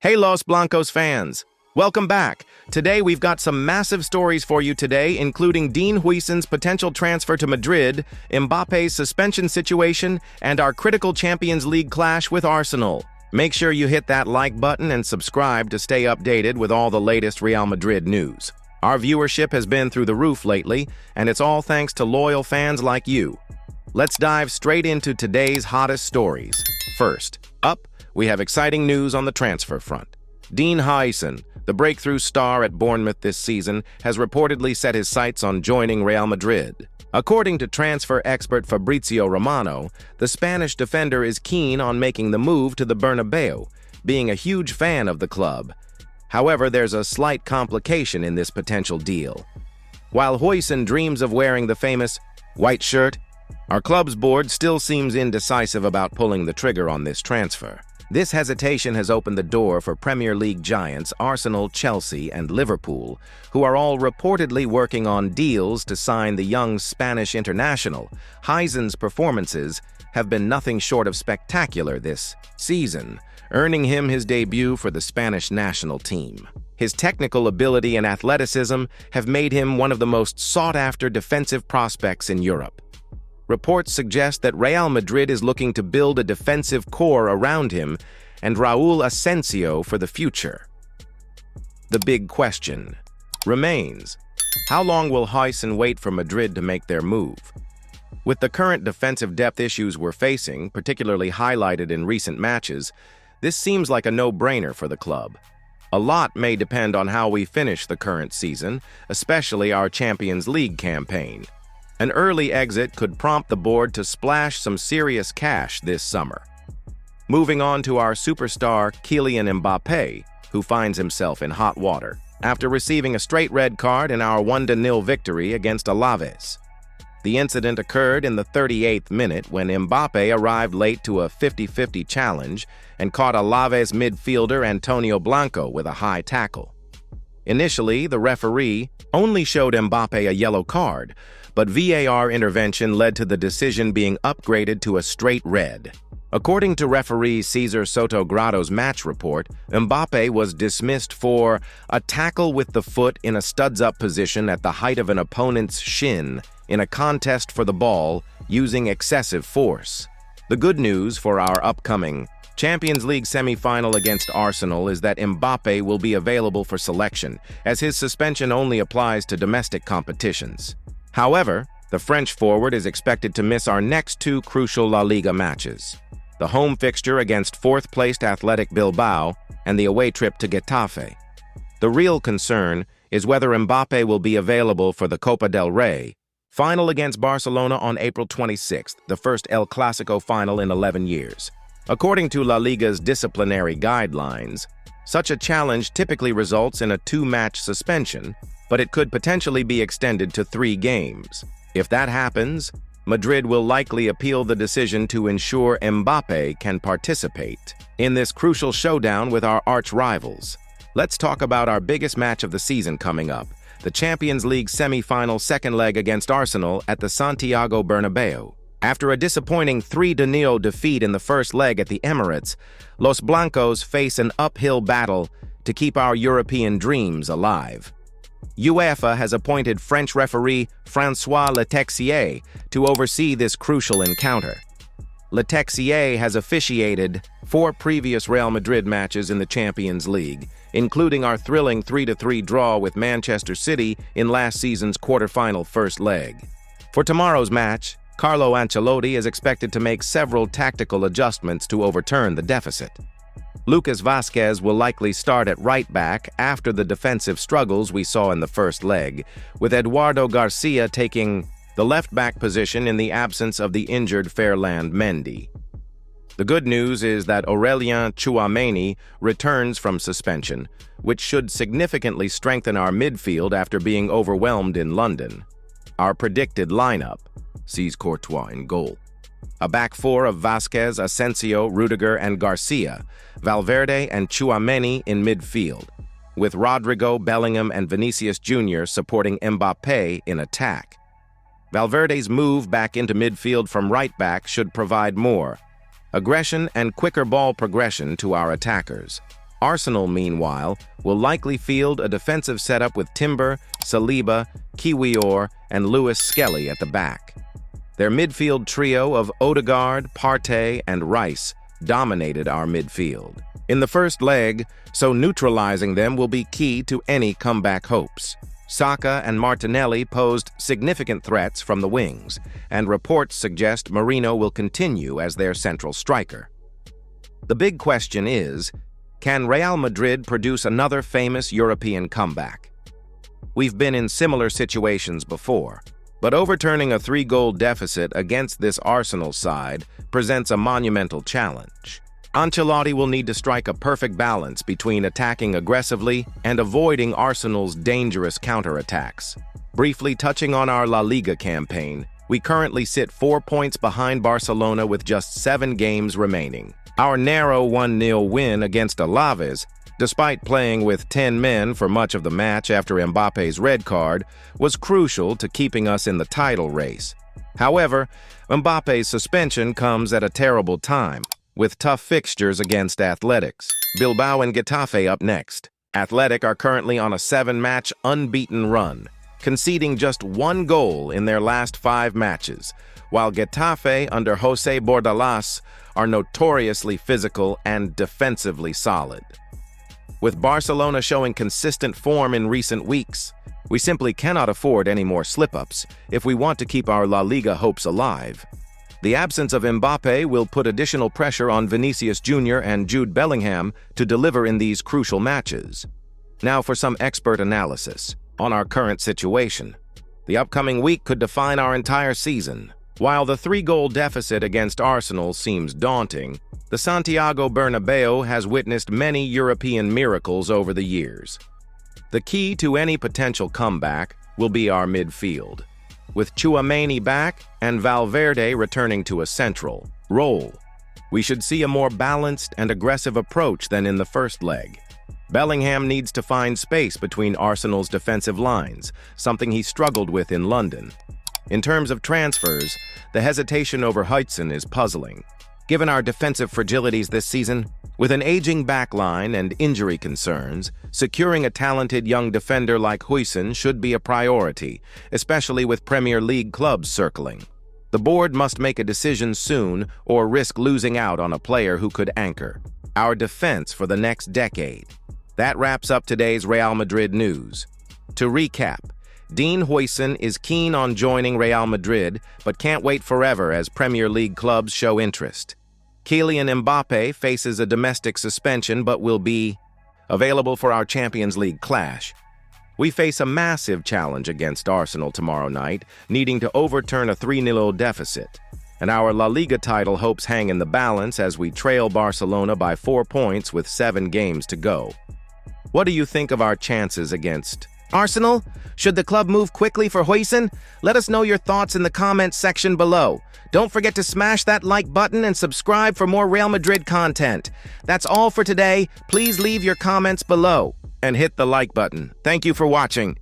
Hey Los Blancos fans! Welcome back. Today we've got some massive stories for you today, including Huijsen's potential transfer to Madrid, Mbappé's suspension situation, and our critical Champions League clash with Arsenal. Make sure you hit that like button and subscribe to stay updated with all the latest Real Madrid news. Our viewership has been through the roof lately, and it's all thanks to loyal fans like you. Let's dive straight into today's hottest stories. First up, we have exciting news on the transfer front. Huijsen, the breakthrough star at Bournemouth this season, has reportedly set his sights on joining Real Madrid. According to transfer expert Fabrizio Romano, the Spanish defender is keen on making the move to the Bernabeu, being a huge fan of the club. However, there's a slight complication in this potential deal. While Huijsen dreams of wearing the famous white shirt, our club's board still seems indecisive about pulling the trigger on this transfer. This hesitation has opened the door for Premier League giants Arsenal, Chelsea, and Liverpool, who are all reportedly working on deals to sign the young Spanish international. Huijsen's performances have been nothing short of spectacular this season, earning him his debut for the Spanish national team. His technical ability and athleticism have made him one of the most sought-after defensive prospects in Europe. Reports suggest that Real Madrid is looking to build a defensive core around him and Raúl Asensio for the future. The big question remains, how long will Huijsen wait for Madrid to make their move? With the current defensive depth issues we're facing, particularly highlighted in recent matches, this seems like a no-brainer for the club. A lot may depend on how we finish the current season, especially our Champions League campaign. An early exit could prompt the board to splash some serious cash this summer. Moving on to our superstar Kylian Mbappé, who finds himself in hot water after receiving a straight red card in our 1-0 victory against Alaves. The incident occurred in the 38th minute when Mbappé arrived late to a 50-50 challenge and caught Alaves midfielder Antonio Blanco with a high tackle. Initially, the referee only showed Mbappé a yellow card, but VAR intervention led to the decision being upgraded to a straight red. According to referee Cesar Sotogrado's match report, Mbappé was dismissed for a tackle with the foot in a studs-up position at the height of an opponent's shin in a contest for the ball using excessive force. The good news for our upcoming Champions League semi-final against Arsenal is that Mbappé will be available for selection, as his suspension only applies to domestic competitions. However, the French forward is expected to miss our next two crucial La Liga matches: the home fixture against fourth-placed Athletic Bilbao and the away trip to Getafe. The real concern is whether Mbappé will be available for the Copa del Rey final against Barcelona on April 26th, the first El Clasico final in 11 years. According to La Liga's disciplinary guidelines, such a challenge typically results in a 2-match suspension, but it could potentially be extended to 3 games. If that happens, Madrid will likely appeal the decision to ensure Mbappé can participate in this crucial showdown with our arch-rivals. Let's talk about our biggest match of the season coming up, the Champions League semi-final second leg against Arsenal at the Santiago Bernabeu. After a disappointing 3-0 defeat in the first leg at the Emirates, Los Blancos face an uphill battle to keep our European dreams alive. UEFA has appointed French referee François Letexier to oversee this crucial encounter. Letexier has officiated 4 previous Real Madrid matches in the Champions League, including our thrilling 3-3 draw with Manchester City in last season's quarterfinal first leg. For tomorrow's match, Carlo Ancelotti is expected to make several tactical adjustments to overturn the deficit. Lucas Vázquez will likely start at right back after the defensive struggles we saw in the first leg, with Eduardo Garcia taking the left-back position in the absence of the injured Ferland Mendy. The good news is that Aurélien Tchouaméni returns from suspension, which should significantly strengthen our midfield after being overwhelmed in London. Our predicted lineup sees Courtois in goal. A back four of Vázquez, Asensio, Rudiger, and Garcia, Valverde and Tchouaméni in midfield, with Rodrigo, Bellingham, and Vinicius Jr. supporting Mbappé in attack. Valverde's move back into midfield from right back should provide more aggression and quicker ball progression to our attackers. Arsenal, meanwhile, will likely field a defensive setup with Timber, Saliba, Kiwior, and Lewis Skelly at the back. Their midfield trio of Odegaard, Partey, and Rice dominated our midfield in the first leg, so neutralizing them will be key to any comeback hopes. Saka and Martinelli posed significant threats from the wings, and reports suggest Merino will continue as their central striker. The big question is, can Real Madrid produce another famous European comeback? We've been in similar situations before, but overturning a 3-goal deficit against this Arsenal side presents a monumental challenge. Ancelotti will need to strike a perfect balance between attacking aggressively and avoiding Arsenal's dangerous counterattacks. Briefly touching on our La Liga campaign, we currently sit 4 points behind Barcelona with just 7 games remaining. Our narrow 1-0 win against Alaves, despite playing with 10 men for much of the match after Mbappé's red card, was crucial to keeping us in the title race. However, Mbappé's suspension comes at a terrible time, with tough fixtures against Athletics, Bilbao and Getafe up next. Athletic are currently on a 7-match unbeaten run, conceding just 1 goal in their last 5 matches, while Getafe under José Bordalas are notoriously physical and defensively solid. With Barcelona showing consistent form in recent weeks, we simply cannot afford any more slip-ups if we want to keep our La Liga hopes alive. The absence of Mbappé will put additional pressure on Vinicius Jr. and Jude Bellingham to deliver in these crucial matches. Now for some expert analysis on our current situation. The upcoming week could define our entire season. While the 3-goal deficit against Arsenal seems daunting, the Santiago Bernabéu has witnessed many European miracles over the years. The key to any potential comeback will be our midfield, with Tchouaméni back and Valverde returning to a central role. We should see a more balanced and aggressive approach than in the first leg. Bellingham needs to find space between Arsenal's defensive lines, something he struggled with in London. In terms of transfers, the hesitation over Huijsen is puzzling. Given our defensive fragilities this season, with an aging backline and injury concerns, securing a talented young defender like Huijsen should be a priority, especially with Premier League clubs circling. The board must make a decision soon or risk losing out on a player who could anchor our defense for the next decade. That wraps up today's Real Madrid news. To recap, Dean Huijsen is keen on joining Real Madrid, but can't wait forever as Premier League clubs show interest. Kylian Mbappé faces a domestic suspension but will be available for our Champions League clash. We face a massive challenge against Arsenal tomorrow night, needing to overturn a 3-0 deficit. And our La Liga title hopes hang in the balance as we trail Barcelona by 4 points with 7 games to go. What do you think of our chances against Arsenal? Should the club move quickly for Huijsen? Let us know your thoughts in the comments section below. Don't forget to smash that like button and subscribe for more Real Madrid content. That's all for today. Please leave your comments below and hit the like button. Thank you for watching.